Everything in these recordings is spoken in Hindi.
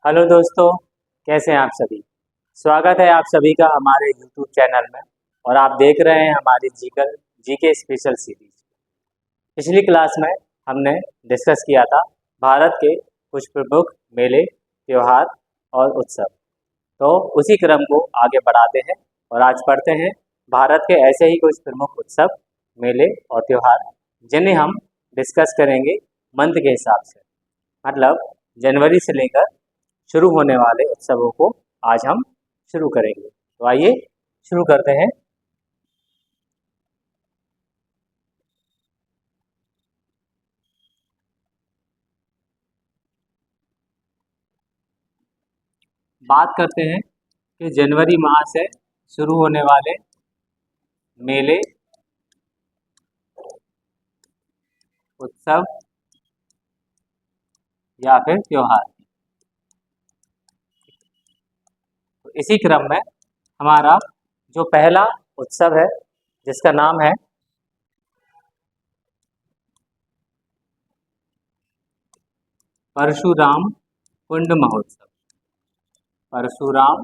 हेलो दोस्तों, कैसे हैं आप सभी। स्वागत है आप सभी का हमारे यूट्यूब चैनल में। और आप देख रहे हैं हमारी जीके स्पेशल सीरीज। पिछली क्लास में हमने डिस्कस किया था भारत के कुछ प्रमुख मेले, त्योहार और उत्सव। तो उसी क्रम को आगे बढ़ाते हैं और आज पढ़ते हैं भारत के ऐसे ही कुछ प्रमुख उत्सव, मेले और त्योहार जिन्हें हम डिस्कस करेंगे मंथ के हिसाब से, मतलब जनवरी से लेकर शुरू होने वाले उत्सवों को आज हम शुरू करेंगे। तो आइए शुरू करते हैं। बात करते हैं कि जनवरी माह से शुरू होने वाले मेले, उत्सव या फिर त्योहार। तो इसी क्रम में हमारा जो पहला उत्सव है जिसका नाम है परशुराम कुंड महोत्सव। परशुराम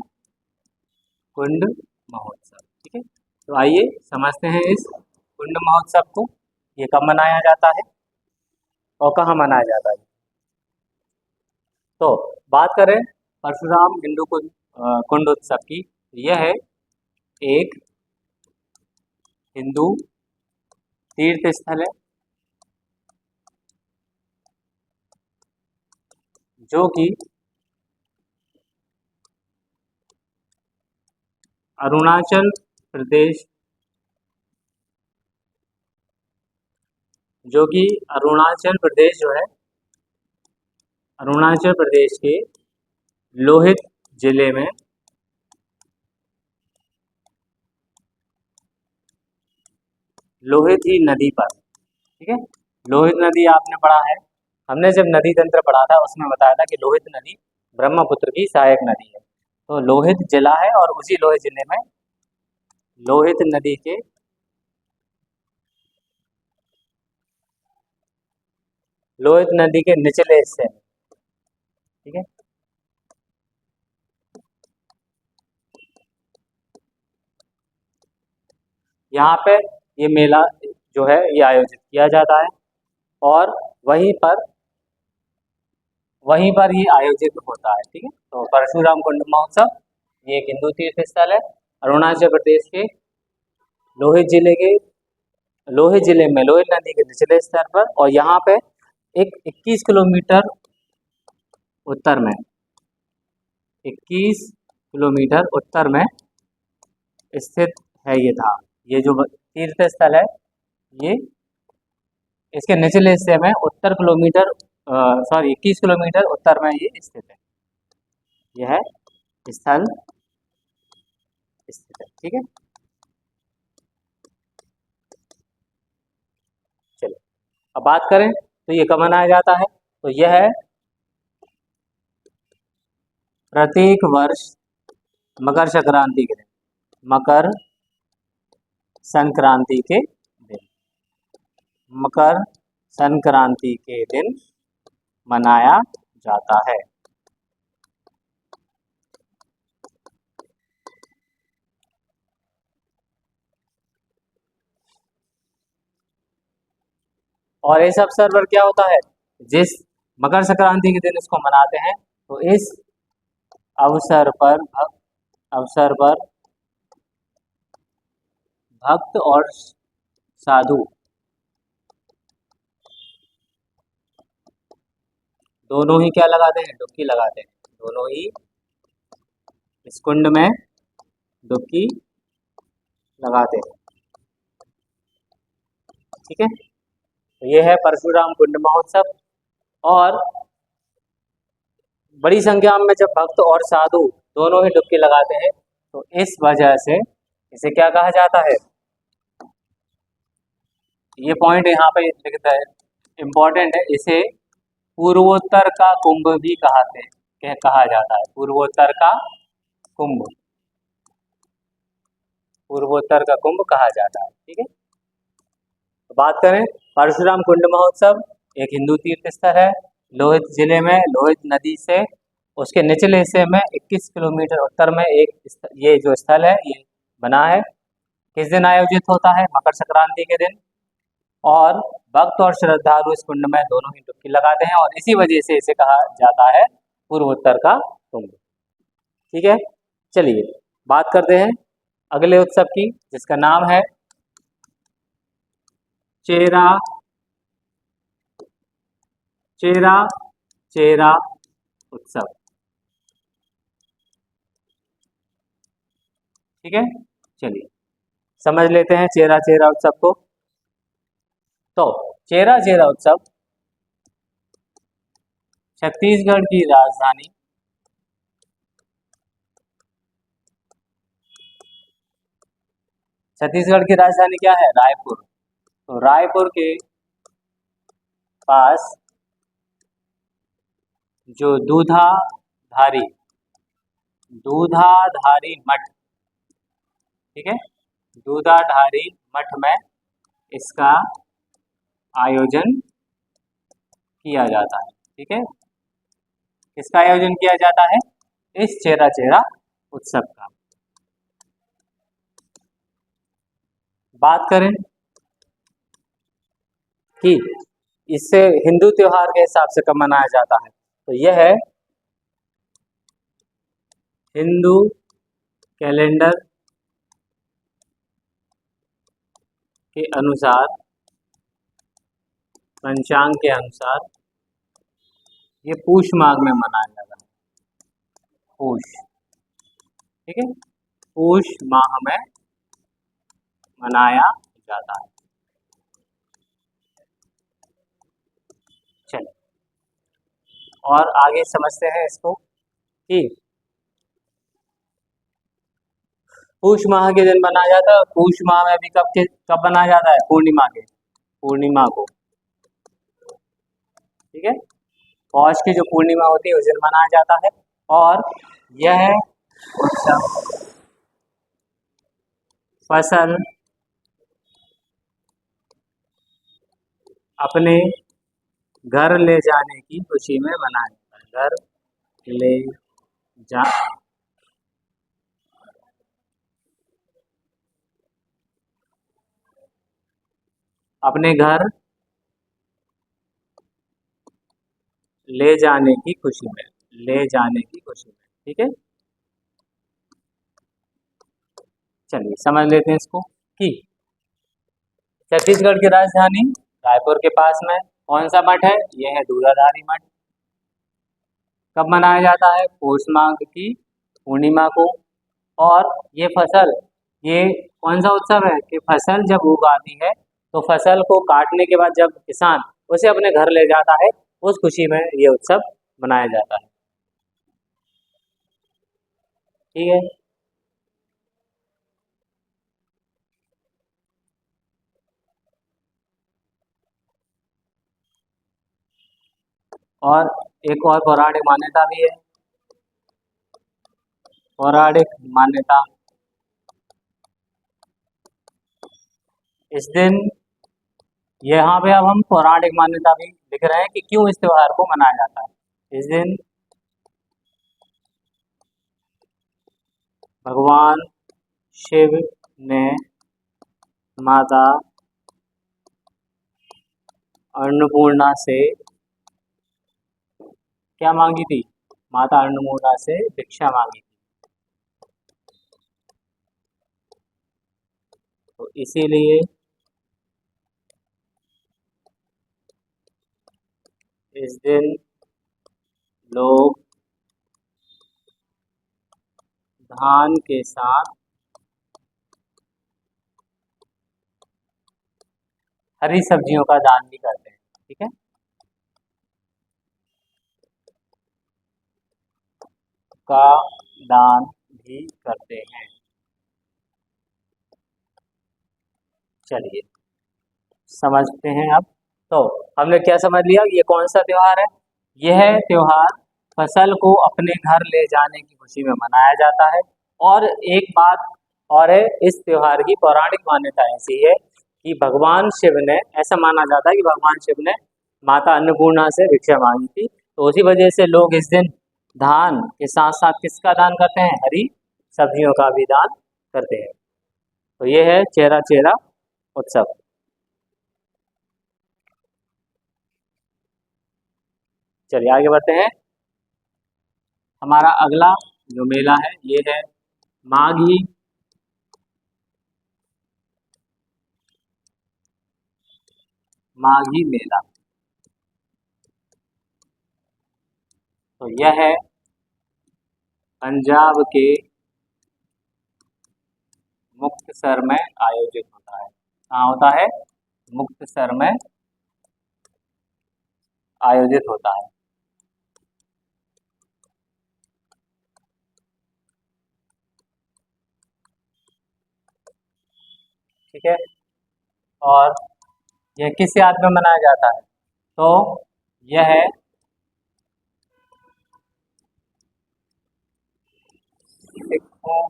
कुंड महोत्सव, ठीक है। तो आइए समझते हैं इस कुंड महोत्सव को। ये कब मनाया जाता है और कहाँ मनाया जाता है। तो बात करें परशुराम हिंदू कुंड उत्सव की। यह है एक हिंदू तीर्थ स्थल है जो कि अरुणाचल प्रदेश अरुणाचल प्रदेश जो है, अरुणाचल प्रदेश के लोहित जिले में लोहित ही नदी पर, ठीक है। लोहित नदी आपने पढ़ा है, हमने जब नदी तंत्र पढ़ा था उसमें बताया था कि लोहित नदी ब्रह्मपुत्र की सहायक नदी है। तो लोहित जिला है और उसी लोहित जिले में लोहित नदी के निचले हिस्से में, ठीक है। यहाँ पे ये मेला जो है ये आयोजित किया जाता है और वहीं पर ये आयोजित होता है, ठीक है। तो परशुराम कुंड महोत्सव ये एक हिंदू तीर्थ स्थल है अरुणाचल प्रदेश के लोहित जिले में लोहित नदी के निचले स्तर पर। और यहाँ पे एक 21 किलोमीटर उत्तर में 21 किलोमीटर उत्तर में स्थित है ये धाम। ये जो तीर्थ स्थल है ये इसके निचले हिस्से में 21 किलोमीटर उत्तर में ये स्थित है। यह स्थल स्थित है, ठीक है। चलिए अब बात करें तो ये कब मनाया जाता है। तो यह है प्रत्येक वर्ष मकर संक्रांति के दिन, मकर संक्रांति के दिन, मकर संक्रांति के दिन मनाया जाता है। और इस अवसर पर क्या होता है, जिस मकर संक्रांति के दिन इसको मनाते हैं तो इस अवसर पर भक्त और साधु दोनों ही क्या लगाते हैं, डुबकी लगाते हैं। दोनों ही इस कुंड में डुबकी लगाते हैं, ठीक है। तो ये है परशुराम कुंड महोत्सव। और बड़ी संख्या में जब भक्त और साधु दोनों ही डुबकी लगाते हैं तो इस वजह से इसे क्या कहा जाता है। ये पॉइंट यहाँ पे लिखता है, इम्पोर्टेंट है। इसे पूर्वोत्तर का कुंभ भी कहा जाता है। पूर्वोत्तर का कुंभ कहा जाता है, ठीक है। तो बात करें परशुराम कुंड महोत्सव एक हिंदू तीर्थ स्थल है लोहित जिले में लोहित नदी से उसके निचले हिस्से में 21 किलोमीटर उत्तर में ये जो स्थल है ये बना है। किस दिन आयोजित होता है? मकर संक्रांति के दिन। और भक्त और श्रद्धालु इस कुंड में दोनों ही डुबकी लगाते हैं और इसी वजह से इसे कहा जाता है पूर्वोत्तर का कुंभ। ठीक है, चलिए बात करते हैं अगले उत्सव की, जिसका नाम है चेरा चेरा चेरा उत्सव। ठीक है, चलिए समझ लेते हैं चेरा चेरा उत्सव को। तो चेरा चेरा उत्सव छत्तीसगढ़ की राजधानी छत्तीसगढ़ की राजधानी क्या है? रायपुर। तो रायपुर के पास जो दूधाधारी मठ, ठीक है, दूधाधारी मठ में इसका आयोजन किया जाता है। ठीक है, किसका आयोजन किया जाता है? इस चेरा चेरा उत्सव का। बात करें कि इससे हिंदू त्योहार के हिसाब से कब मनाया जाता है, तो यह है हिंदू कैलेंडर के अनुसार, पंचांग के अनुसार ये पूष माह में मनाया जाता है। पूष, ठीक है, पूष माह में मनाया जाता है। चलिए और आगे समझते हैं इसको कि पूष माह के दिन मनाया जाता है। पूष माह में भी कब मनाया जाता है? पूर्णिमा को। ठीक है, पौष की जो पूर्णिमा होती है उस दिन मनाया जाता है। और यह उत्सव फसल अपने घर ले जाने की खुशी में मनाया जाता है। घर ले जा अपने घर ले जाने की खुशी में, ठीक है। चलिए समझ लेते हैं इसको कि छत्तीसगढ़ की राजधानी रायपुर के पास में कौन सा मठ है? यह है दूधाधारी मठ। कब मनाया जाता है? पौष माह की पूर्णिमा को। और ये कौन सा उत्सव है कि फसल जब उगाती है तो फसल को काटने के बाद जब किसान उसे अपने घर ले जाता है, उस खुशी में ये उत्सव मनाया जाता है। ठीक है, और एक और पौराणिक मान्यता भी है। पौराणिक मान्यता, इस दिन यहाँ पे अब हम पौराणिक मान्यता भी लिख रहे हैं कि क्यों इस त्योहार को मनाया जाता है। इस दिन भगवान शिव ने माता अन्नपूर्णा से क्या मांगी थी? माता अन्नपूर्णा से भिक्षा मांगी थी। तो इसीलिए इस दिन लोग धान के साथ हरी सब्जियों का दान भी करते हैं। ठीक है, का दान भी करते हैं। चलिए समझते हैं अब। तो हमने क्या समझ लिया, ये कौन सा त्योहार है? यह त्योहार फसल को अपने घर ले जाने की खुशी में मनाया जाता है। और एक बात और है, इस त्योहार की पौराणिक मान्यता ऐसी है कि भगवान शिव ने, ऐसा माना जाता है कि भगवान शिव ने माता अन्नपूर्णा से भिक्षा मांगी थी, तो उसी वजह से लोग इस दिन धान के साथ साथ किसका दान करते हैं? हरी सब्जियों का भी दान करते हैं। तो ये है चेरा चेरा उत्सव। चलिए आगे बढ़ते हैं। हमारा अगला जो मेला है ये है माघी माघी मेला। तो यह है पंजाब के मुक्तसर में आयोजित होता है। कहाँ होता है? मुक्तसर में आयोजित होता है। ठीक है। और यह किस याद में मनाया जाता है? तो यह है सिखों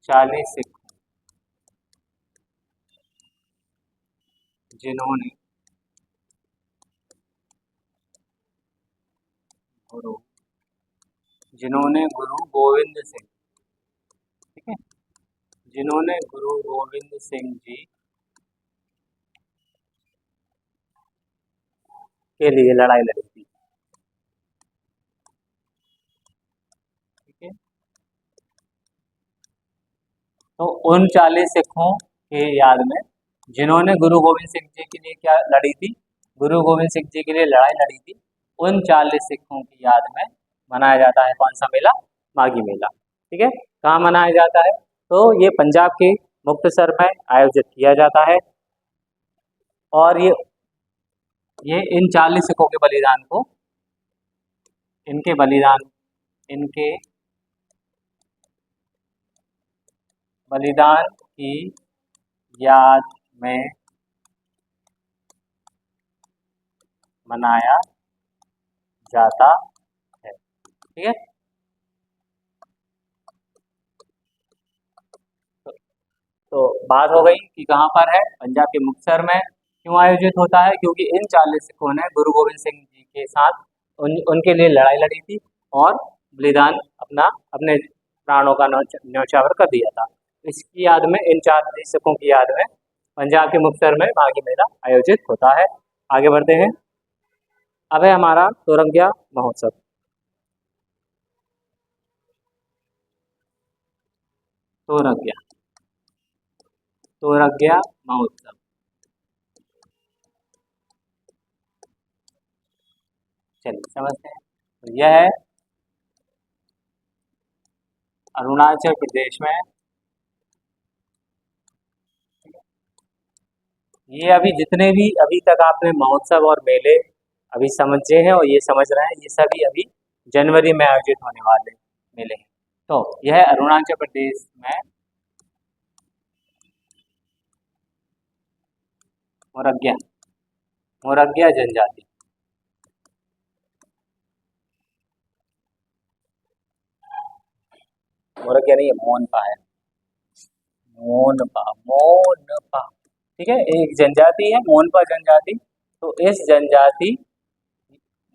40 सिख जिन्होंने गुरु गुरु गोविंद सिंह, ठीक है, जिन्होंने गुरु गोविंद सिंह जी के लिए लड़ाई लड़ी थी। ठीक है। तो उन 40 सिखों के याद में जिन्होंने गुरु गोविंद सिंह जी के लिए क्या लड़ी थी? गुरु गोविंद सिंह जी के लिए लड़ाई लड़ी थी। उन 40 सिखों की याद में मनाया जाता है कौन सा मेला? माघी मेला। ठीक है। कहाँ मनाया जाता है? तो ये पंजाब के मुक्तसर में आयोजित किया जाता है। और ये इन 40 सिखों के बलिदान को इनके बलिदान की याद में मनाया जाता है। ठीक है। तो बात हो गई कि कहाँ पर है? पंजाब के मुक्तसर में। क्यों आयोजित होता है? क्योंकि इन 40 सिखों ने गुरु गोविंद सिंह जी के साथ उनके लिए लड़ाई लड़ी थी और बलिदान अपने प्राणों का न्यौछावर कर दिया था। इसकी याद में, इन 40 सिखों की याद में पंजाब के मुक्तसर में माघी मेला आयोजित होता है। आगे बढ़ते हैं। अब है हमारा तोरंगिया महोत्सव। तोरंगिया तोरंगिया महोत्सव। चलिए समझते हैं। तो यह है अरुणाचल प्रदेश में। ये अभी जितने भी अभी तक आपने महोत्सव और मेले अभी समझे हैं और ये समझ रहे हैं, ये सभी अभी जनवरी में आयोजित होने वाले मेले हैं। तो यह अरुणाचल प्रदेश में मोरग्या मोरग्या जनजाति, मोरग्या नहीं है, मोनपा है। मोनपा। ठीक है। एक जनजाति है मोनपा जनजाति। तो इस जनजाति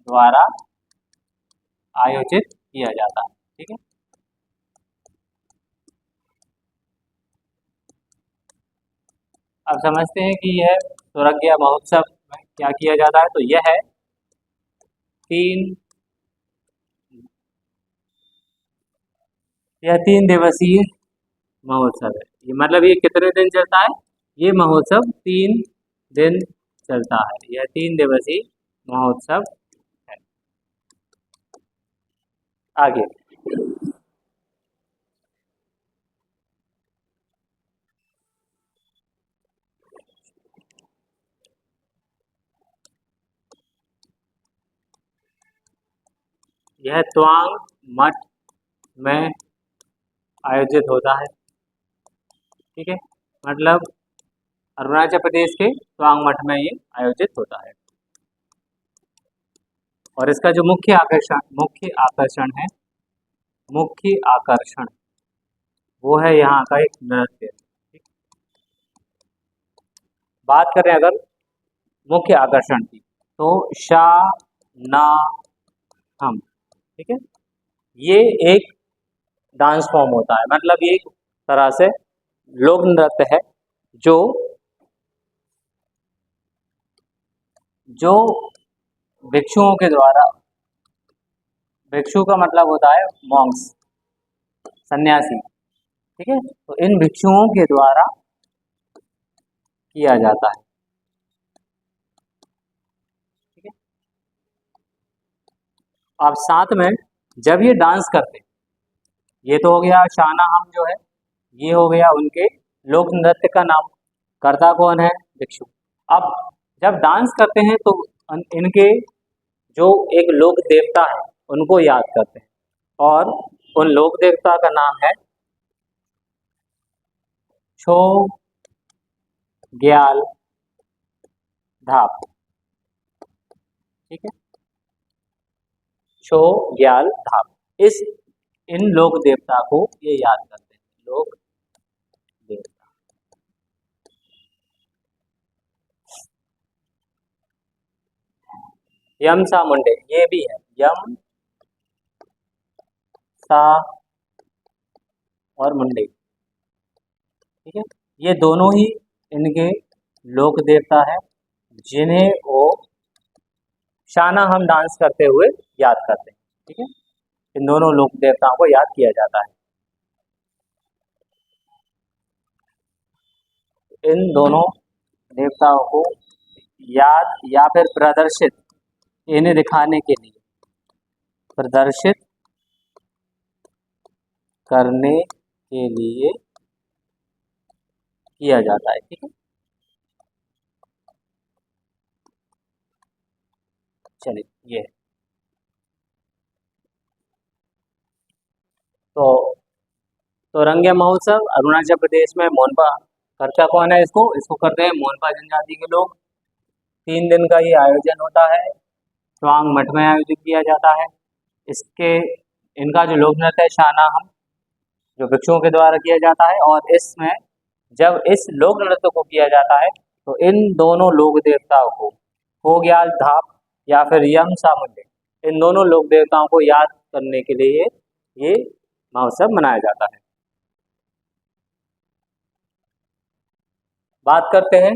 द्वारा आयोजित किया जाता है। ठीक है। अब समझते हैं कि यह तोरंगिया महोत्सव में क्या किया जाता है। तो यह है 3 दिवसीय महोत्सव है। ये मतलब ये कितने दिन चलता है? ये महोत्सव 3 दिन चलता है। यह 3 दिवसीय महोत्सव है। आगे यह तवांग मठ में आयोजित होता है। ठीक है। मतलब अरुणाचल प्रदेश के तवांग मठ में ये आयोजित होता है। और इसका जो मुख्य आकर्षण वो है यहाँ का एक नृत्य। बात करें अगर मुख्य आकर्षण थी। तो शा ना हम, ठीक है, ये एक डांस फॉर्म होता है, मतलब ये एक तरह से लोक नृत्य है जो जो भिक्षुओं के द्वारा, भिक्षु का मतलब होता है मॉन्क्स, सन्यासी, ठीक है, तो इन भिक्षुओं के द्वारा किया जाता है, ठीक है। अब साथ में जब ये डांस करते हैं, ये तो हो गया शाना हम जो है, ये हो गया उनके लोक नृत्य का नाम, करता कौन है, भिक्षु। अब जब डांस करते हैं तो इनके जो एक लोक देवता है उनको याद करते हैं, और उन लोक देवता का नाम है छो ग्याल धाप, ठीक है, छो ग्याल धाप, इस इन लोक देवता को ये याद करते हैं, लोक देवता। यम सा मुंडे, ये भी है, यम सा और मुंडे, ठीक है, ये दोनों ही इनके लोक देवता है जिन्हें वो शाना हम डांस करते हुए याद करते हैं, ठीक है, इन दोनों लोक देवताओं को याद किया जाता है। इन दोनों देवताओं को याद या फिर प्रदर्शित, इन्हें दिखाने के लिए, प्रदर्शित करने के लिए किया जाता है, ठीक है। चलिए, ये है। तो रंगे महोत्सव अरुणाचल प्रदेश में मोनपा, करता कौन है इसको, इसको करते हैं मोनपा जनजाति के लोग। 3 दिन का ये आयोजन होता है, स्वांग मठ में आयोजित किया जाता है। इसके इनका जो लोक नृत्य है शाना हम, जो भिक्षुओं के द्वारा किया जाता है, और इसमें जब इस लोक नृत्य को किया जाता है तो इन दोनों लोक देवताओं को, होग्याल धाप या फिर यम सामुंडे, इन दोनों लोक देवताओं को याद करने के लिए ये महोत्सव मनाया जाता है। बात करते हैं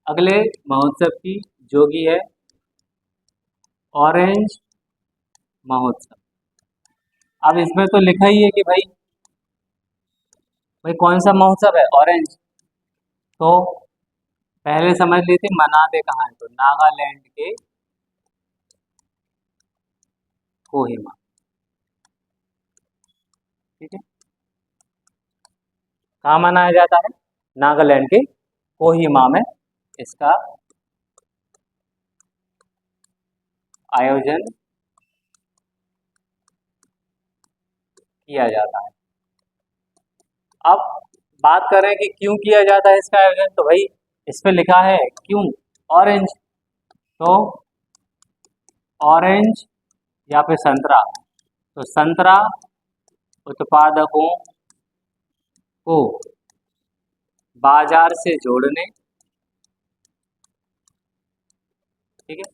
अगले महोत्सव की, जो कि है ऑरेंज महोत्सव। अब इसमें तो लिखा ही है कि भाई भाई कौन सा महोत्सव है, ऑरेंज, तो पहले समझ लेते मनाते कहाँ है, तो नागालैंड के कोहिमा, ठीक है, कहाँ मनाया जाता है, नागालैंड के कोहिमा में इसका आयोजन किया जाता है। अब बात करें कि क्यों किया जाता है इसका आयोजन, तो भाई इस पे लिखा है क्यों ऑरेंज, तो ऑरेंज या फिर संतरा, तो संतरा उत्पादकों को बाजार से जोड़ने, ठीक है,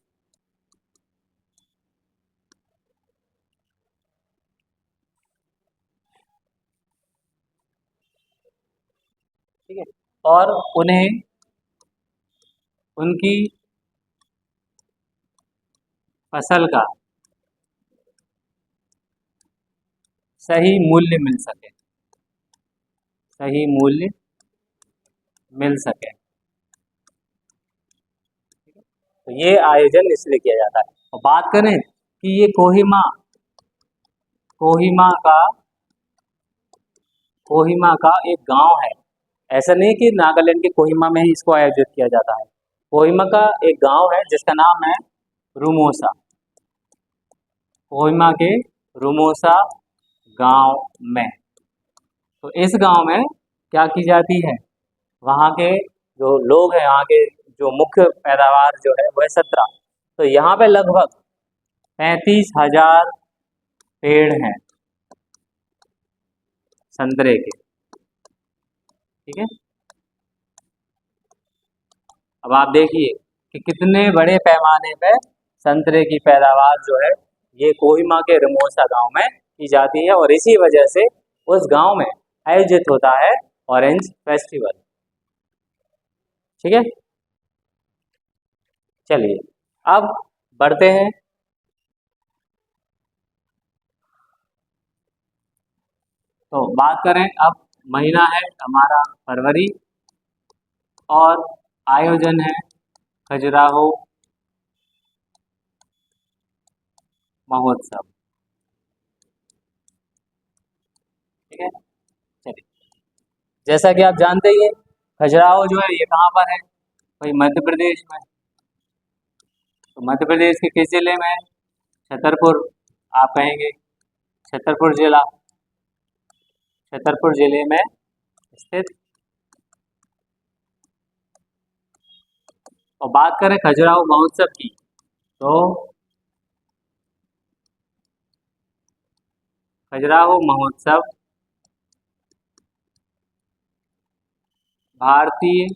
ठीक है, और उन्हें उनकी फसल का सही मूल्य मिल सके, सही मूल्य मिल सके, तो ये आयोजन इसलिए किया जाता है। और बात करें कि ये कोहिमा, कोहिमा का कोहिमा का एक गांव है, ऐसा नहीं कि नागालैंड के कोहिमा में ही इसको आयोजित किया जाता है, कोहिमा का एक गांव है जिसका नाम है रूमोसा, कोहिमा के रूमोसा गांव में, तो इस गांव में क्या की जाती है, वहाँ के जो लोग हैं, यहाँ के जो मुख्य पैदावार जो है वह 17, तो यहाँ पे लगभग 35,000 पेड़ हैं संतरे के, ठीक है। अब आप देखिए कि कितने बड़े पैमाने पे संतरे की पैदावार जो है ये कोहिमा के रिमोसा गांव में की जाती है, और इसी वजह से उस गांव में आयोजित होता है ऑरेंज फेस्टिवल। ठीक है, चलिए अब बढ़ते हैं। तो बात करें, अब महीना है हमारा फरवरी और आयोजन है खजुराहो महोत्सव। ठीक है, चलिए जैसा कि आप जानते ही हैं खजुराहो जो है ये कहाँ पर है, वही मध्य प्रदेश में। तो मध्य प्रदेश के किस जिले में है? छतरपुर। आप कहेंगे छतरपुर जिला, छतरपुर जिले में स्थित। और बात करें खजुराहो महोत्सव की, तो खजुराहो महोत्सव भारतीय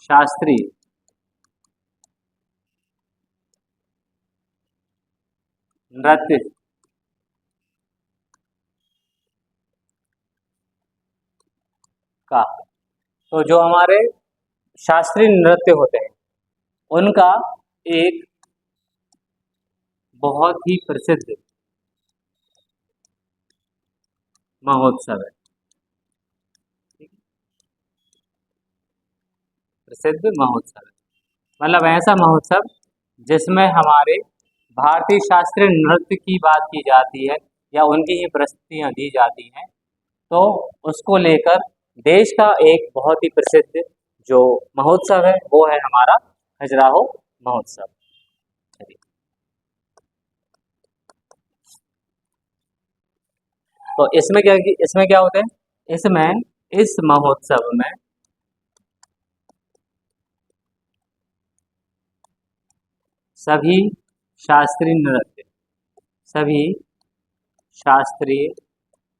शास्त्रीय नृत्य का, तो जो हमारे शास्त्रीय नृत्य होते हैं उनका एक बहुत ही प्रसिद्ध महोत्सव है। प्रसिद्ध महोत्सव है मतलब ऐसा महोत्सव जिसमें हमारे भारतीय शास्त्रीय नृत्य की बात की जाती है या उनकी ही प्रस्तुतियां दी जाती हैं। तो उसको लेकर देश का एक बहुत ही प्रसिद्ध जो महोत्सव है वो है हमारा खजुराहो महोत्सव। चलिए, तो इसमें क्या होता है, इसमें इस महोत्सव में सभी शास्त्रीय नृत्य, सभी शास्त्रीय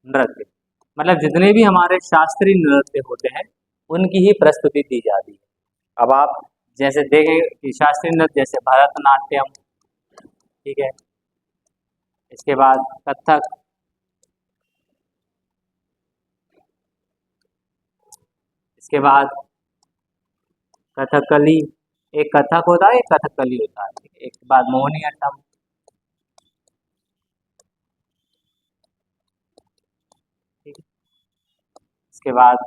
नृत्य मतलब जितने भी हमारे शास्त्रीय नृत्य होते हैं उनकी ही प्रस्तुति दी जाती है। अब आप जैसे देखें कि शास्त्रीय नृत्य जैसे भरतनाट्यम, ठीक है, इसके बाद कथक, इसके बाद कथकली, एक कथक होता है एक कथकली होता है, एक बाद मोहिनीअट्टम, ठीक है, इसके बाद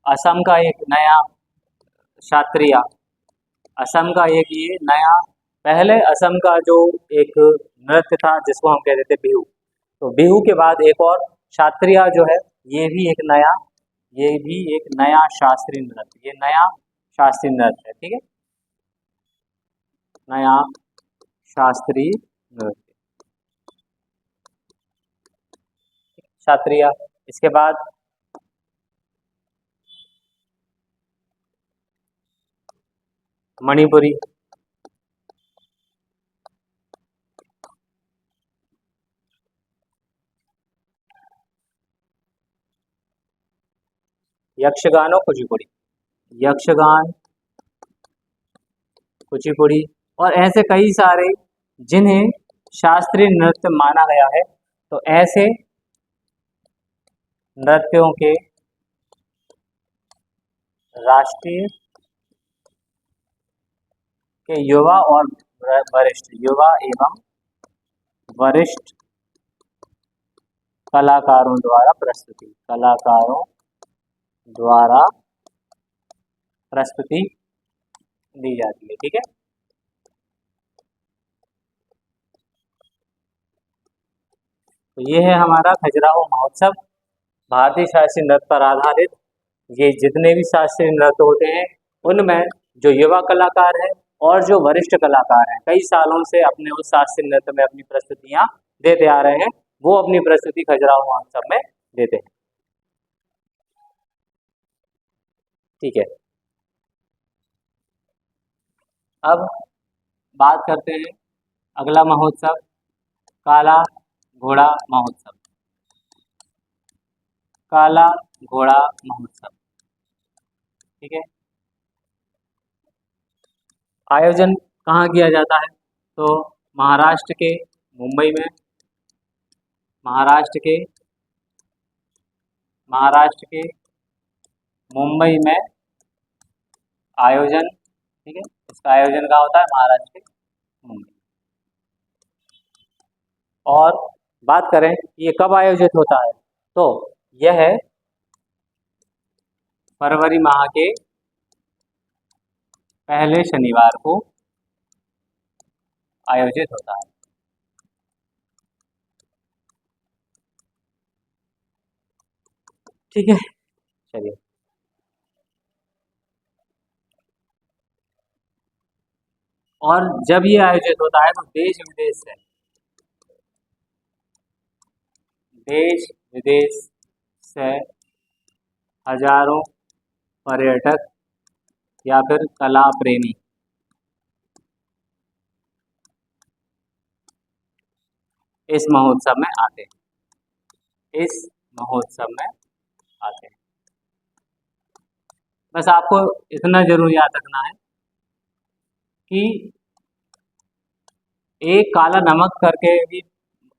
असम का एक नया शास्त्रीय, असम का एक ये नया, पहले असम का जो एक नृत्य था जिसको हम कहते थे बिहू, तो बिहू के बाद एक और शास्त्रीय जो है ये भी एक नया, ये भी एक नया शास्त्रीय नृत्य, ये नया शास्त्रीय नृत्य है। ठीक है, नया शास्त्रीय नृत्य शास्त्रीय। इसके बाद मणिपुरी, यक्षगान और कुचिपुड़ी, यक्षगान, कुचिपुड़ी और ऐसे कई सारे जिन्हें शास्त्रीय नृत्य माना गया है। तो ऐसे नृत्यों के राष्ट्रीय के युवा और वरिष्ठ, युवा एवं वरिष्ठ कलाकारों द्वारा प्रस्तुति, कलाकारों द्वारा प्रस्तुति दी जाती है। ठीक है, तो ये है हमारा खजुराहो महोत्सव भारतीय शास्त्रीय नृत्य पर आधारित। ये जितने भी शास्त्रीय नृत्य होते हैं उनमें जो युवा कलाकार हैं और जो वरिष्ठ कलाकार हैं कई सालों से अपने उस शास्त्रीय नृत्य में अपनी प्रस्तुतियां देते आ रहे हैं, वो अपनी प्रस्तुति खजुराहो महोत्सव में देते हैं। ठीक है, अब बात करते हैं अगला महोत्सव, काला घोड़ा महोत्सव, काला घोड़ा महोत्सव। ठीक है, आयोजन कहाँ किया जाता है? तो महाराष्ट्र के मुंबई में, महाराष्ट्र के महाराष्ट्र के मुंबई में आयोजन, ठीक है, इसका आयोजन कहाँ होता है? महाराष्ट्र के मुंबई। और बात करें ये कब आयोजित होता है, तो यह फरवरी माह के पहले शनिवार को आयोजित होता है। ठीक है, चलिए। और जब ये आयोजित होता है तो देश विदेश से हजारों पर्यटक या फिर कला प्रेमी इस महोत्सव में आते हैं, इस महोत्सव में आते हैं। बस आपको इतना जरूर याद रखना है कि एक काला नमक करके भी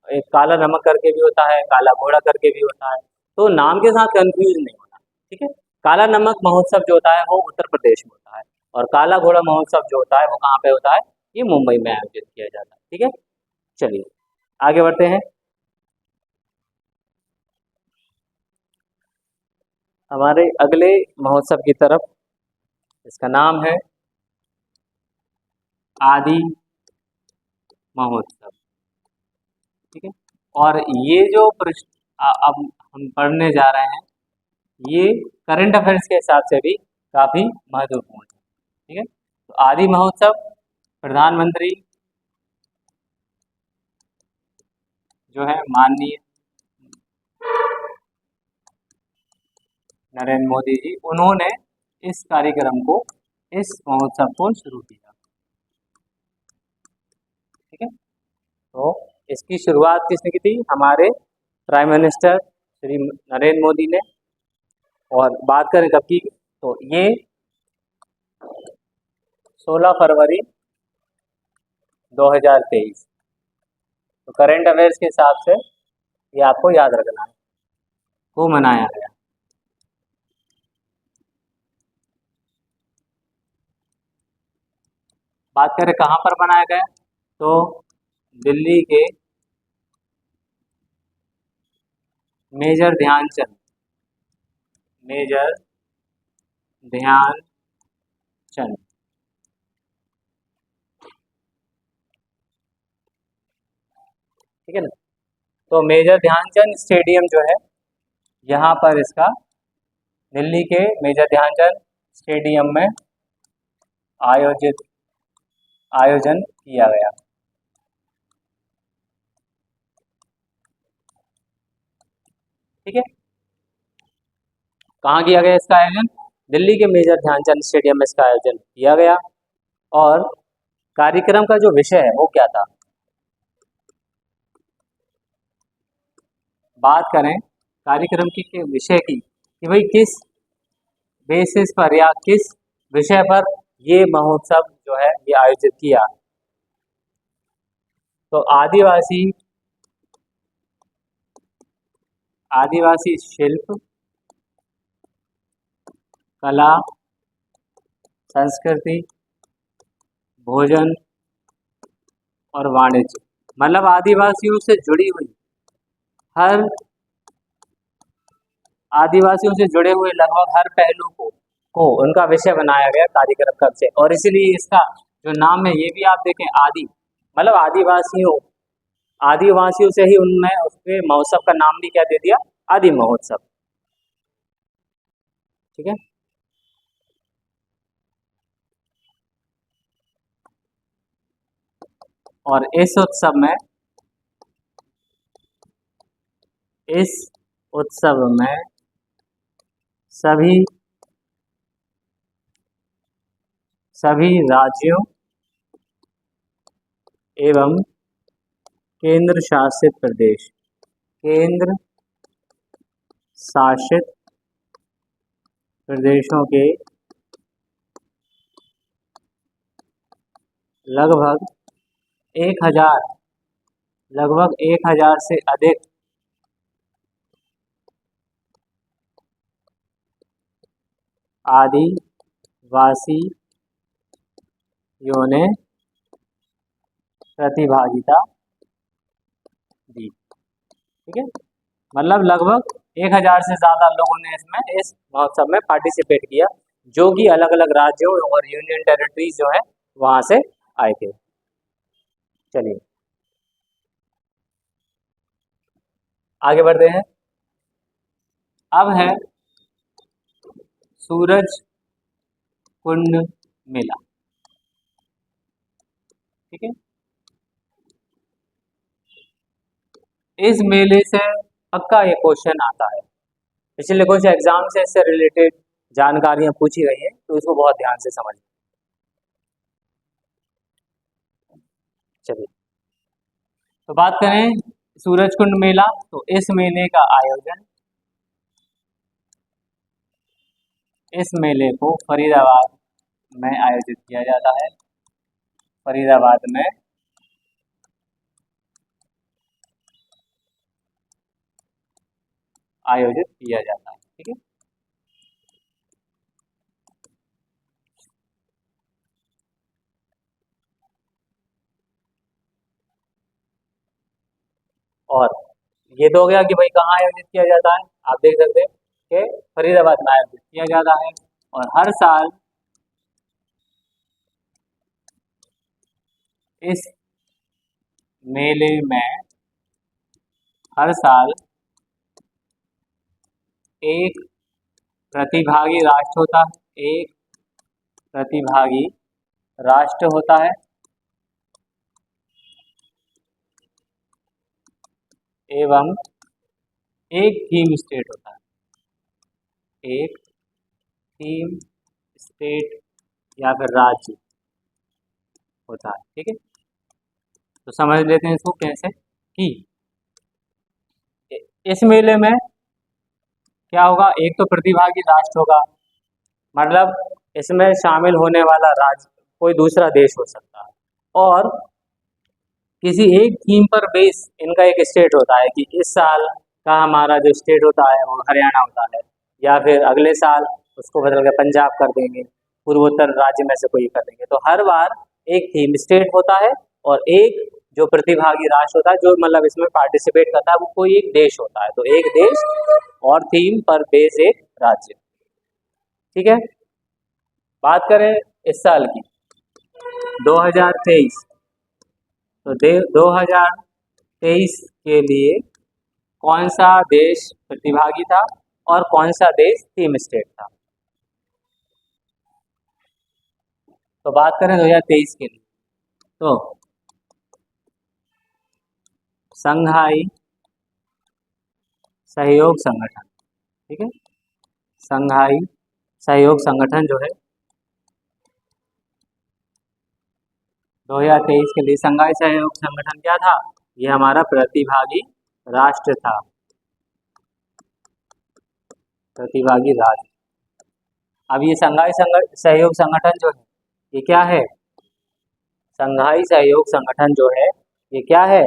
एक काला नमक करके भी होता है, काला घोड़ा करके भी होता है, तो नाम के साथ कंफ्यूज नहीं होना, ठीक है। काला नमक महोत्सव जो होता है वो उत्तर प्रदेश में होता है, और काला घोड़ा महोत्सव जो होता है वो कहाँ पे होता है? ये मुंबई में आयोजित किया जाता है, ठीक है। चलिए आगे बढ़ते हैं। हमारे अगले महोत्सव की तरफ, इसका नाम है आदि महोत्सव, ठीक है। और ये जो अब हम पढ़ने जा रहे हैं, ये करंट अफेयर्स के हिसाब से भी काफी महत्वपूर्ण है, ठीक है। तो आदि महोत्सव प्रधानमंत्री जो है माननीय नरेंद्र मोदी जी, उन्होंने इस कार्यक्रम को, इस महोत्सव को शुरू किया, ठीक है। तो इसकी शुरुआत किसने की थी? हमारे प्राइम मिनिस्टर श्री नरेंद्र मोदी ने। और बात करें कब की, तो ये 16 फरवरी 2023, तो करंट अफेयर्स के हिसाब से ये आपको याद रखना है, को मनाया गया। बात करें कहाँ पर बनाया गया, तो दिल्ली के मेजर ध्यानचंद, मेजर ध्यानचंद, ठीक है ना। तो मेजर ध्यानचंद स्टेडियम जो है, यहाँ पर इसका, दिल्ली के मेजर ध्यानचंद स्टेडियम में आयोजित आयोजन किया गया, ठीक है। कहाँ किया गया इसका आयोजन? दिल्ली के मेजर ध्यानचंद स्टेडियम में इसका आयोजन किया गया। और कार्यक्रम का जो विषय है वो क्या था? बात करें कार्यक्रम की के विषय की, कि भाई किस बेसिस पर या किस विषय पर ये महोत्सव जो है ये आयोजित किया, तो आदिवासी आदिवासी शिल्प, कला, संस्कृति, भोजन और वाणिज्य, मतलब आदिवासियों से जुड़ी हुई हर आदिवासियों से जुड़े हुए लगभग हर पहलू को उनका विषय बनाया गया कार्यक्रम का विषय। और इसीलिए इसका जो नाम है ये भी आप देखें, आदि मतलब आदिवासियों से ही उनने उसके महोत्सव का नाम भी क्या दे दिया? आदि महोत्सव, ठीक है। और इस उत्सव में सभी सभी राज्यों एवं केंद्र शासित प्रदेश, केंद्र शासित प्रदेशों के लगभग 1000 से अधिक आदिवासियों ने प्रतिभागिता दी। ठीक है, मतलब लगभग 1000 से ज़्यादा लोगों ने इस महोत्सव में पार्टिसिपेट किया, जो कि अलग अलग राज्यों और यूनियन टेरिटरीज जो है वहाँ से आए थे। चलिए आगे बढ़ते हैं। अब है सूरज कुंड मेला। ठीक है, इस मेले से पक्का ये क्वेश्चन आता है, पिछले कुछ एग्जाम से इससे रिलेटेड जानकारियां पूछी गई हैं, तो इसको बहुत ध्यान से समझें। चलिए तो बात करें सूरज कुंड मेला, तो इस मेले का आयोजन, इस मेले को फरीदाबाद में आयोजित किया जाता है। फरीदाबाद में आयोजित किया जाता है। ठीक है, और ये तो हो गया कि भाई कहाँ आयोजित किया जाता है। आप देख सकते हैं कि फरीदाबाद में आयोजित किया जाता है, और हर साल इस मेले में हर साल एक प्रतिभागी राष्ट्र होता है, एक प्रतिभागी राष्ट्र होता है, एवं एक थीम स्टेट होता है। एक थीम स्टेट या फिर राज्य होता है। ठीक है, तो समझ लेते हैं इसको कैसे कि इस मेले में क्या होगा। एक तो प्रतिभागी राष्ट्र होगा, मतलब इसमें शामिल होने वाला राज्य कोई दूसरा देश हो सकता है, और किसी एक थीम पर बेस इनका एक स्टेट होता है कि इस साल का हमारा जो स्टेट होता है वो हरियाणा होता है, या फिर अगले साल उसको बदल के पंजाब कर देंगे, पूर्वोत्तर राज्य में से कोई कर देंगे। तो हर बार एक थीम स्टेट होता है, और एक जो प्रतिभागी राष्ट्र होता है, जो मतलब इसमें पार्टिसिपेट करता है, वो कोई एक देश होता है। तो एक देश और थीम पर बेस एक राज्य। ठीक है, बात करें इस साल की 2023, तो 2023 के लिए कौन सा देश प्रतिभागी था और कौन सा देश थीम स्टेट था। तो बात करें 2023 के लिए, तो संघाई सहयोग संगठन। ठीक है, संघाई सहयोग संगठन जो है 2023 के लिए, संघाई सहयोग संगठन क्या था, ये हमारा प्रतिभागी राष्ट्र था। प्रतिभागी राष्ट्र। अब ये संघाई सहयोग संगठन जो है ये क्या है, संघाई सहयोग संगठन जो है ये क्या है,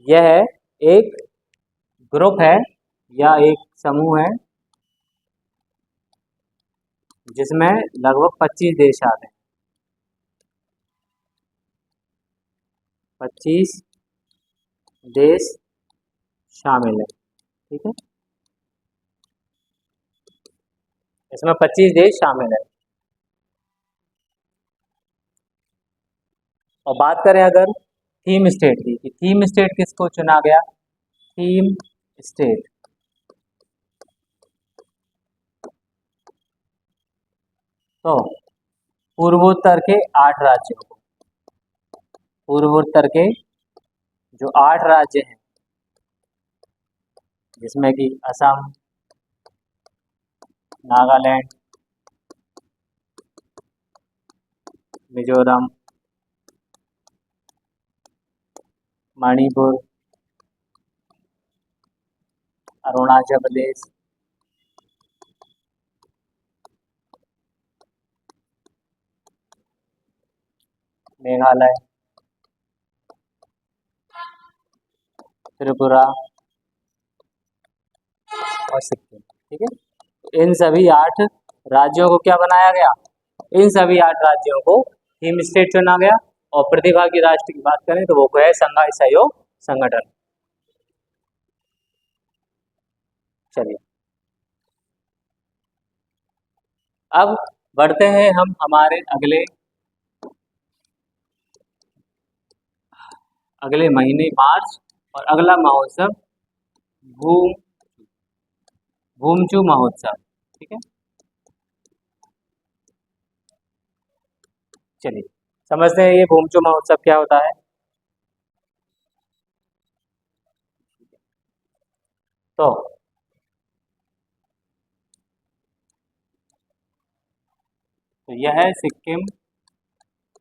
यह एक ग्रुप है या एक समूह है जिसमें लगभग 25 देश आते हैं। 25 देश शामिल है। ठीक है, इसमें 25 देश शामिल है। और बात करें अगर थीम स्टेट की, कि थीम स्टेट किसको चुना गया, थीम स्टेट तो पूर्वोत्तर के 8 राज्यों को, पूर्वोत्तर के जो 8 राज्य हैं, जिसमें कि असम, नागालैंड, मिजोरम, मणिपुर, अरुणाचल प्रदेश, मेघालय, त्रिपुरा और सिक्किम। ठीक है, इन सभी 8 राज्यों को क्या बनाया गया? इन सभी 8 राज्यों को थीम स्टेट चुना गया। और प्रतिभागी राष्ट्र की बात करें तो वो है शंघाई सहयोग संगठन। चलिए अब बढ़ते हैं हम हमारे अगले महीने मार्च, और अगला महोत्सव भूम भूमचू महोत्सव। ठीक है, चलिए समझते हैं ये भूमचू महोत्सव क्या होता है। तो यह है सिक्किम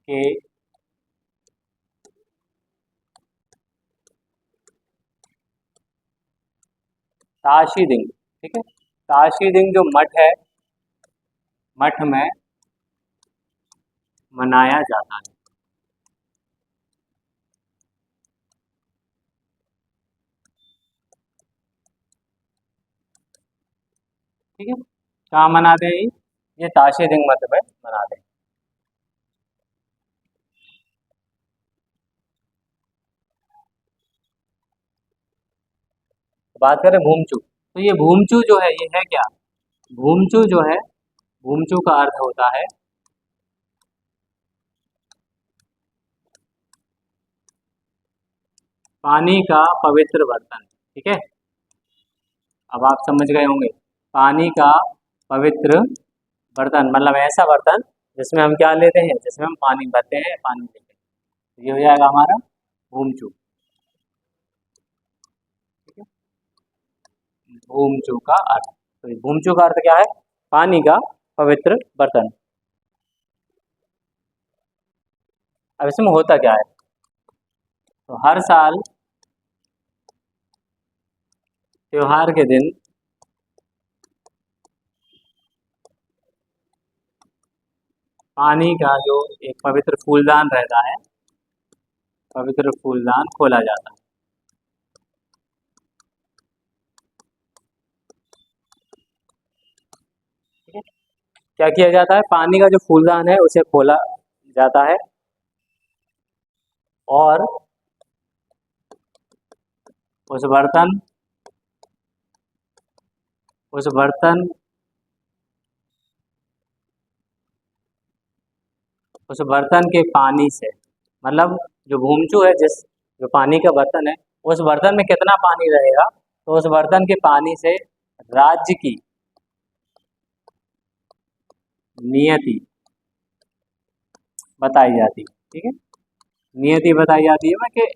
के ताशीदिंग। ठीक है, ताशीदिंग जो मठ है, मठ में मनाया जाता है। ठीक है, कहाँ मनाते हैं ये ताशीदिंग मठ में मनाते हैं। बात करें भूमचू, तो ये भूमचू जो है ये है क्या? भूमचू जो है, भूमचू का अर्थ होता है पानी का पवित्र बर्तन। ठीक है, अब आप समझ गए होंगे, पानी का पवित्र बर्तन मतलब ऐसा बर्तन जिसमें हम क्या लेते हैं, जिसमें हम पानी भरते हैं, पानी लेते हैं। तो ये हो जाएगा हमारा भूमचू। ठीक है, भूमचू का अर्थ, तो भूमचू का अर्थ क्या है? पानी का पवित्र बर्तन। अब इसमें होता क्या है, तो हर साल त्योहार के दिन पानी का जो एक पवित्र फूलदान रहता है, पवित्र फूलदान खोला जाता है। ठीक है, क्या किया जाता है? पानी का जो फूलदान है उसे खोला जाता है, और उस बर्तन उस बर्तन उस बर्तन के पानी से, मतलब जो भूमचू है, जिस जो पानी का बर्तन है, उस बर्तन में कितना पानी रहेगा, तो उस बर्तन के पानी से राज्य की नियति बताई जाती है। ठीक है, नियति बताई जाती है, मैं कि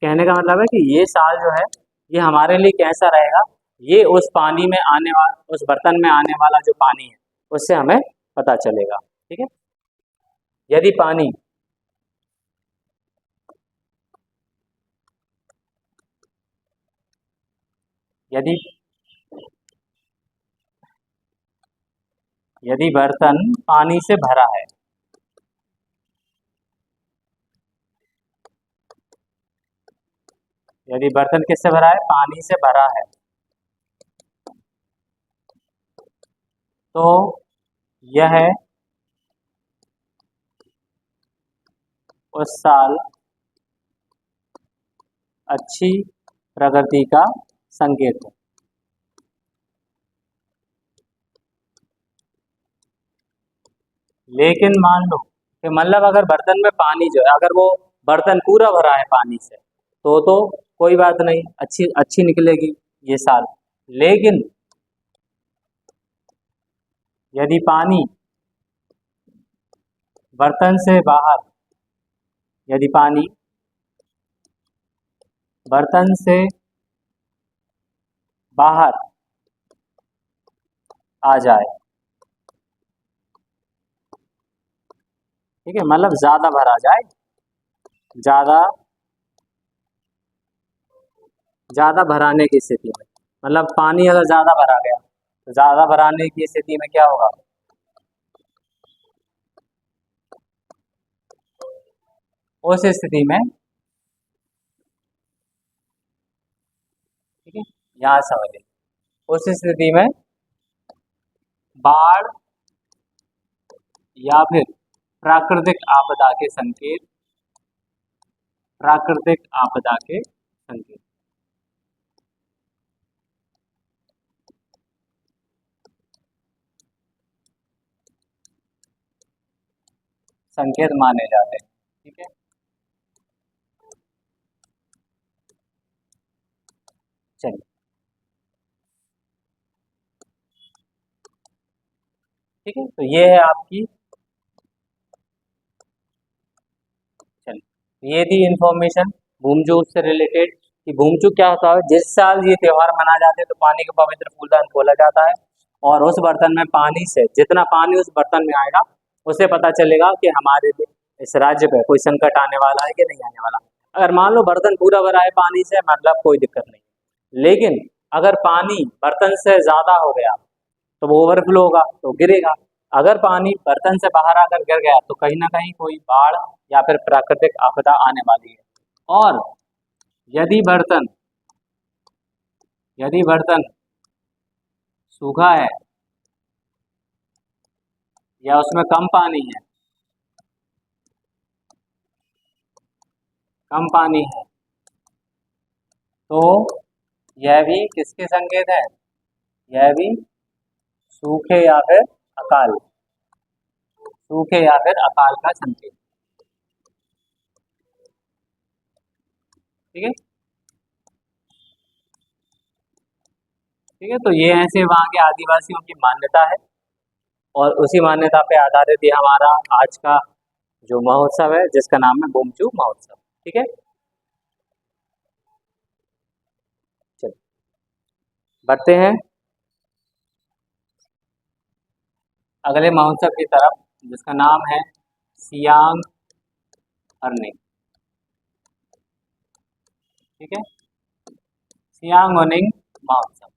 कहने का मतलब है कि ये साल जो है ये हमारे लिए कैसा रहेगा, ये उस पानी में आने वाला, उस बर्तन में आने वाला जो पानी है उससे हमें पता चलेगा। ठीक है, यदि पानी यदि यदि बर्तन पानी से भरा है, यदि बर्तन किससे भरा है? पानी से भरा है, तो यह उस साल अच्छी प्रगति का संकेत है। लेकिन मान लो कि मतलब अगर बर्तन में पानी जो है, अगर वो बर्तन पूरा भरा है पानी से, तो कोई बात नहीं, अच्छी अच्छी निकलेगी ये साल। लेकिन यदि पानी बर्तन से बाहर यदि पानी बर्तन से बाहर आ जाए, ठीक है, मतलब ज्यादा भरा जाए, ज्यादा ज्यादा भराने की स्थिति में, मतलब पानी अगर ज्यादा भरा गया, तो ज्यादा भराने की स्थिति में क्या होगा? उस स्थिति में, ठीक है, यहाँ समझिए, उस स्थिति में बाढ़ या फिर प्राकृतिक आपदा के संकेत, प्राकृतिक आपदा के संकेत, संकेत माने जाते हैं। ठीक है, चलिए, ठीक है, तो ये है आपकी, चलिए, ये थी इंफॉर्मेशन भूमचूक से रिलेटेड कि भूमचूक क्या होता है। जिस साल ये त्योहार मनाए जाते हैं तो पानी का पवित्र फूलदान खोला जाता है और उस बर्तन में पानी से जितना पानी उस बर्तन में आएगा उससे पता चलेगा कि हमारे इस राज्य पे कोई संकट आने वाला है कि नहीं आने वाला। अगर मान लो बर्तन पूरा भरा है पानी से, मतलब कोई दिक्कत नहीं, लेकिन अगर पानी बर्तन से ज्यादा हो गया तो वो ओवरफ्लो होगा तो गिरेगा। अगर पानी बर्तन से बाहर आकर गिर गया तो कहीं ना कहीं कोई बाढ़ या फिर प्राकृतिक आपदा आने वाली है। और यदि बर्तन यदि बर्तन सूखा है या उसमें कम पानी है, कम पानी है, तो यह भी किसके संकेत है, यह भी सूखे या फिर अकाल, सूखे या फिर अकाल का संकेत। ठीक है, ठीक है, तो ये ऐसे वहाँ के आदिवासियों की मान्यता है और उसी मान्यता पे आधारित ये हमारा आज का जो महोत्सव है जिसका नाम है भूमचू महोत्सव। ठीक है, चलिए बढ़ते हैं अगले महोत्सव की तरफ जिसका नाम है सियांग अर्निंग। ठीक है, सियांग अर्निंग महोत्सव।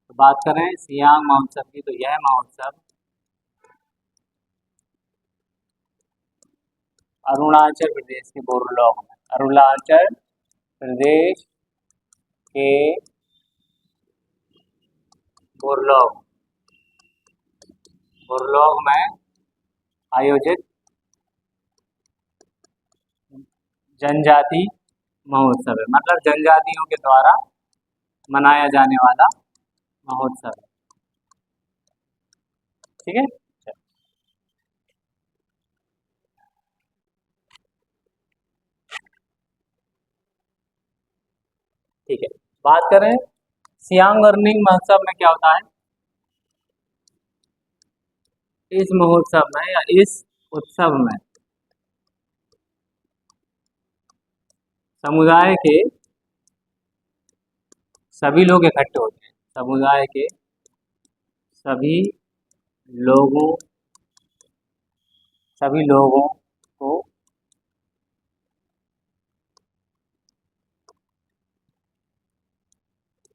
तो बात करें सियांग महोत्सव की, तो यह महोत्सव अरुणाचल प्रदेश के बोरलॉग में, अरुणाचल प्रदेश के बोरलॉग बोरलॉग में आयोजित जनजाति महोत्सव है, मतलब जनजातियों के द्वारा मनाया जाने वाला महोत्सव है। ठीक है, ठीक है, बात करें सियांग अर्निंग महोत्सव में क्या होता है। इस महोत्सव में या इस उत्सव में समुदाय के सभी लोग इकट्ठे होते हैं, समुदाय के सभी लोगों सभी लोगों को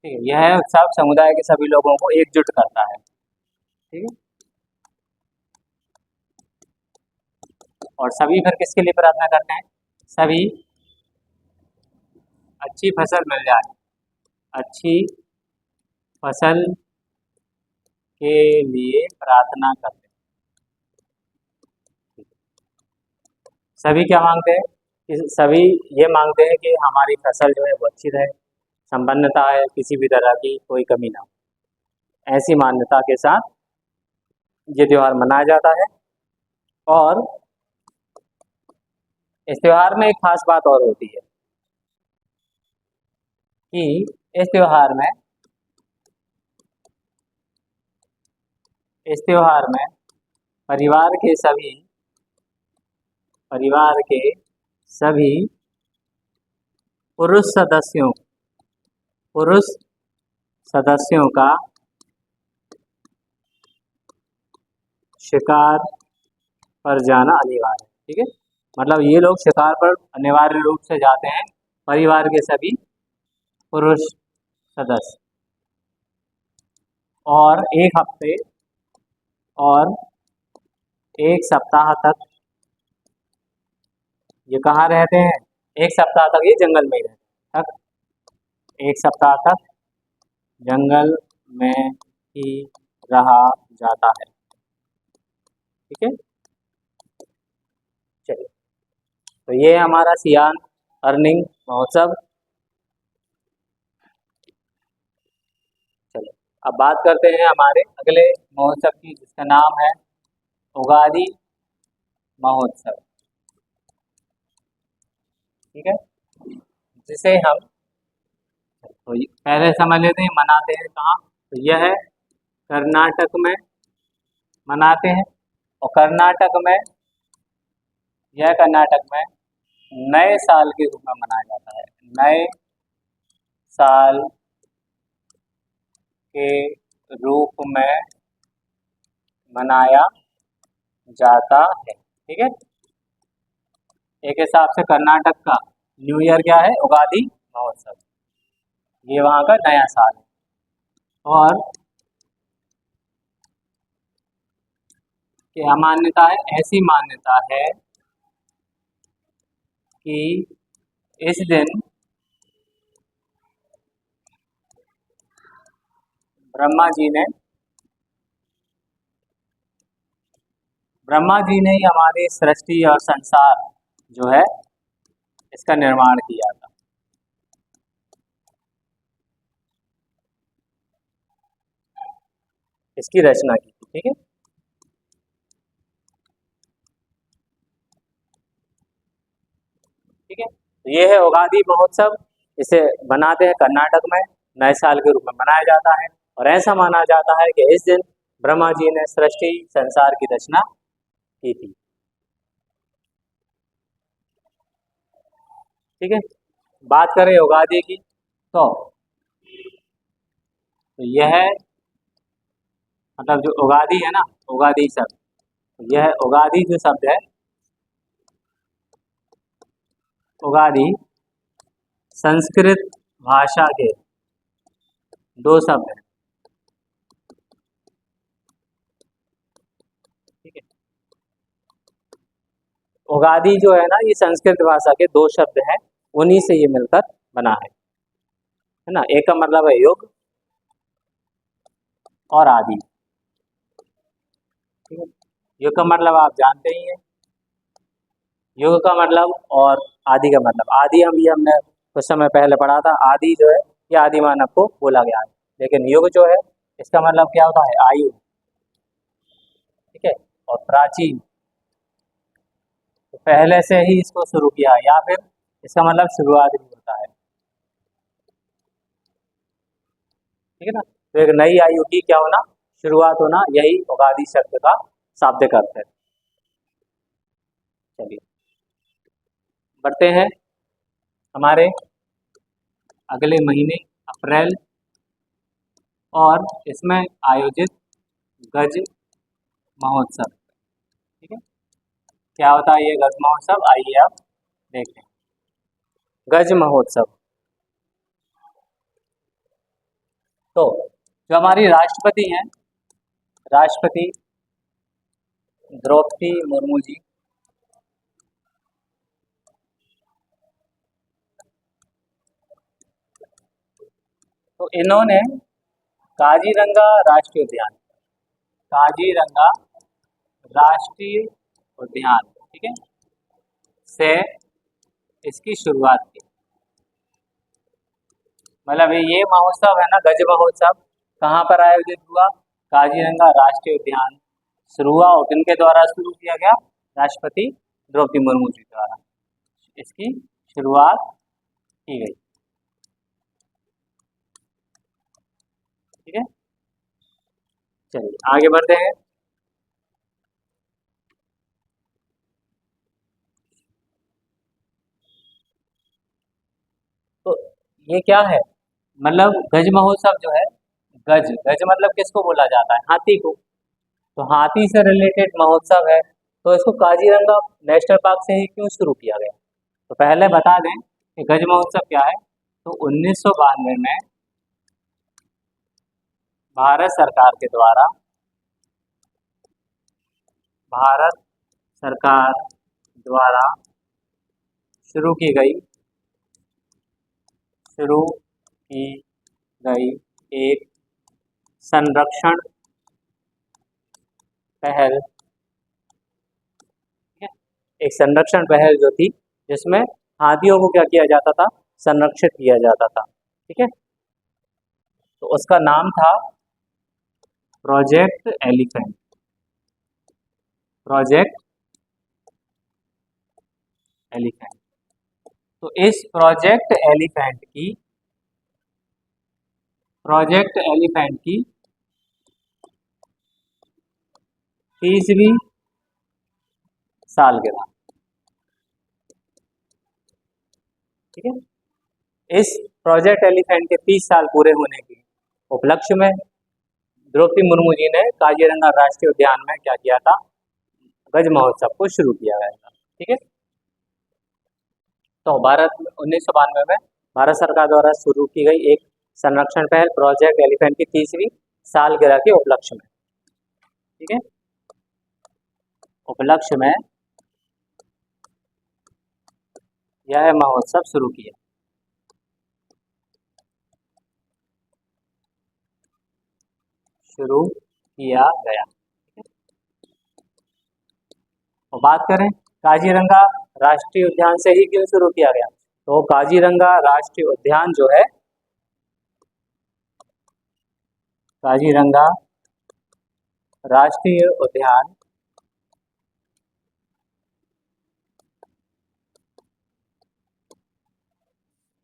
ठीक है, यह उत्सव समुदाय के सभी लोगों को एकजुट करता है। ठीक है, और सभी फिर किसके लिए प्रार्थना करते हैं, सभी अच्छी फसल मिल जाए, अच्छी फसल के लिए प्रार्थना करते हैं। सभी क्या मांगते हैं कि सभी ये मांगते हैं कि हमारी फसल जो है वो अच्छी रहे, संपन्नता है, किसी भी तरह की कोई कमी ना हो। ऐसी मान्यता के साथ ये त्यौहार मनाया जाता है। और इस त्यौहार में एक खास बात और होती है कि इस त्यौहार में इस त्यौहार में परिवार के सभी परिवार के सभी पुरुष सदस्यों पुरुष सदस्यों का शिकार पर जाना अनिवार्य है। ठीक है, मतलब ये लोग शिकार पर अनिवार्य रूप से जाते हैं परिवार के सभी पुरुष सदस्य और 1 हफ्ते और 1 सप्ताह तक ये कहाँ रहते हैं? 1 सप्ताह तक ये जंगल में ही रहते हैं। तक 1 सप्ताह तक जंगल में ही रहा जाता है। ठीक है, चलिए, तो ये हमारा सियान अर्निंग महोत्सव। चलिए, अब बात करते हैं हमारे अगले महोत्सव की, जिसका नाम है उगादि महोत्सव। ठीक है, जिसे हम तो पहले समझ लेते हैं मनाते हैं कहाँ। तो यह है कर्नाटक में मनाते हैं, और कर्नाटक में नए साल के रूप में मनाया जाता है। नए साल के रूप में मनाया जाता है। ठीक है, एक हिसाब से कर्नाटक का न्यू ईयर क्या है? उगादि महोत्सव। ये वहाँ का नया साल है। और क्या मान्यता है? ऐसी मान्यता है कि इस दिन ब्रह्मा जी ने ही हमारी सृष्टि और संसार जो है इसका निर्माण किया था। इसकी रचना की थी। ठीक है, ठीक है, तो ये है उगादि महोत्सव। इसे बनाते हैं कर्नाटक में, नए साल के रूप में मनाया जाता है। और ऐसा माना जाता है कि इस दिन ब्रह्मा जी ने सृष्टि संसार की रचना की थी। ठीक है, बात करें उगादि की, तो यह मतलब जो उगादि है ना, उगादि शब्द, यह उगादि जो शब्द है, उगादि संस्कृत भाषा के 2 शब्द हैं। ठीक है, उगादि जो है ना, ये संस्कृत भाषा के 2 शब्द हैं, उन्हीं से ये मिलकर बना है ना। एक का मतलब है युग और आदि। ठीक है, युग का मतलब आप जानते ही हैं, युग का मतलब, और आदि का मतलब। आदि हमने कुछ समय पहले पढ़ा था। आदि जो है ये आदि मानव को बोला गया है, लेकिन युग जो है इसका मतलब क्या होता है? आयु। ठीक है, और प्राचीन, तो पहले से ही इसको शुरू किया, या फिर इसका मतलब शुरुआत भी होता है। ठीक है ना, तो एक नई आयु की क्या होना? शुरुआत होना, यही उगादि शब्द का शाब्दिक अर्थ है। चलिए, बढ़ते हैं हमारे अगले महीने अप्रैल, और इसमें आयोजित गज महोत्सव। ठीक है, क्या होता है ये गज महोत्सव? आइए आप देखते हैं। गज महोत्सव, तो जो हमारी राष्ट्रपति हैं, राष्ट्रपति द्रौपदी मुर्मू जी, तो इन्होंने काजीरंगा राष्ट्रीय उद्यान, काजीरंगा राष्ट्रीय उद्यान, ठीक है, से इसकी शुरुआत की। मतलब ये महोत्सव है ना, गज महोत्सव, कहाँ पर आयोजित हुआ? काजीरंगा राष्ट्रीय उद्यान। शुरू हुआ, और किनके द्वारा शुरू किया गया? राष्ट्रपति द्रौपदी मुर्मू जी द्वारा इसकी शुरुआत की गई। ठीक है, चलिए आगे बढ़ते हैं। तो ये क्या है? मतलब गज महोत्सव जो है, गज गज मतलब किसको बोला जाता है? हाथी को। तो हाथी से रिलेटेड महोत्सव है, तो इसको काजीरंगा नेशनल पार्क से ही क्यों शुरू किया गया? तो पहले बता दें ये गज महोत्सव क्या है? तो 1992 में भारत सरकार के द्वारा भारत सरकार द्वारा शुरू की गई एक संरक्षण पहल, एक संरक्षण पहल जो थी, जिसमें हाथियों को क्या किया जाता था? संरक्षित किया जाता था। ठीक है, तो उसका नाम था प्रोजेक्ट एलिफेंट। Project elephant. तो इस प्रोजेक्ट एलिफेंट की 30वीं सालगिरह। ठीक है, इस प्रोजेक्ट एलिफेंट के 30 साल पूरे होने के उपलक्ष्य में द्रौपदी मुर्मू जी ने काजीरंगा राष्ट्रीय उद्यान में क्या किया था? गज महोत्सव को शुरू किया गया था। ठीक है, तो 1992 में भारत सरकार द्वारा शुरू की गई एक संरक्षण पहल प्रोजेक्ट एलिफेंट की 30वीं सालगिरह के उपलक्ष्य में, ठीक है, उपलक्ष्य में यह महोत्सव शुरू किया गया। और बात करें काजीरंगा राष्ट्रीय उद्यान से ही क्यों शुरू किया गया? तो काजीरंगा राष्ट्रीय उद्यान जो है, काजीरंगा राष्ट्रीय उद्यान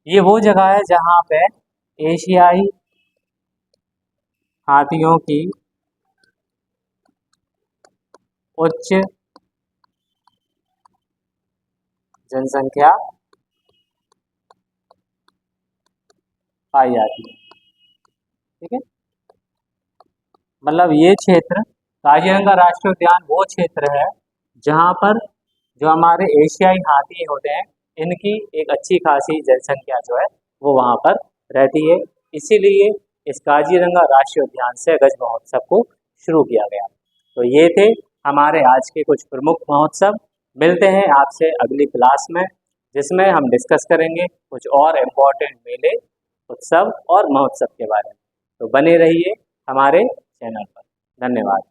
ये वो जगह है जहां पे एशियाई हाथियों की उच्च जनसंख्या पाई जाती है। ठीक है, मतलब ये क्षेत्र, काजीरंगा राष्ट्रीय उद्यान वो क्षेत्र है जहां पर जो हमारे एशियाई हाथी होते हैं, इनकी एक अच्छी खासी जनसंख्या जो है वो वहां पर रहती है। इसीलिए इस काजीरंगा राष्ट्रीय उद्यान से गज महोत्सव को शुरू किया गया। तो ये थे हमारे आज के कुछ प्रमुख महोत्सव। मिलते हैं आपसे अगली क्लास में, जिसमें हम डिस्कस करेंगे कुछ और इम्पोर्टेंट मेले, उत्सव और महोत्सव के बारे में। तो बने रहिए हमारे चैनल पर। धन्यवाद।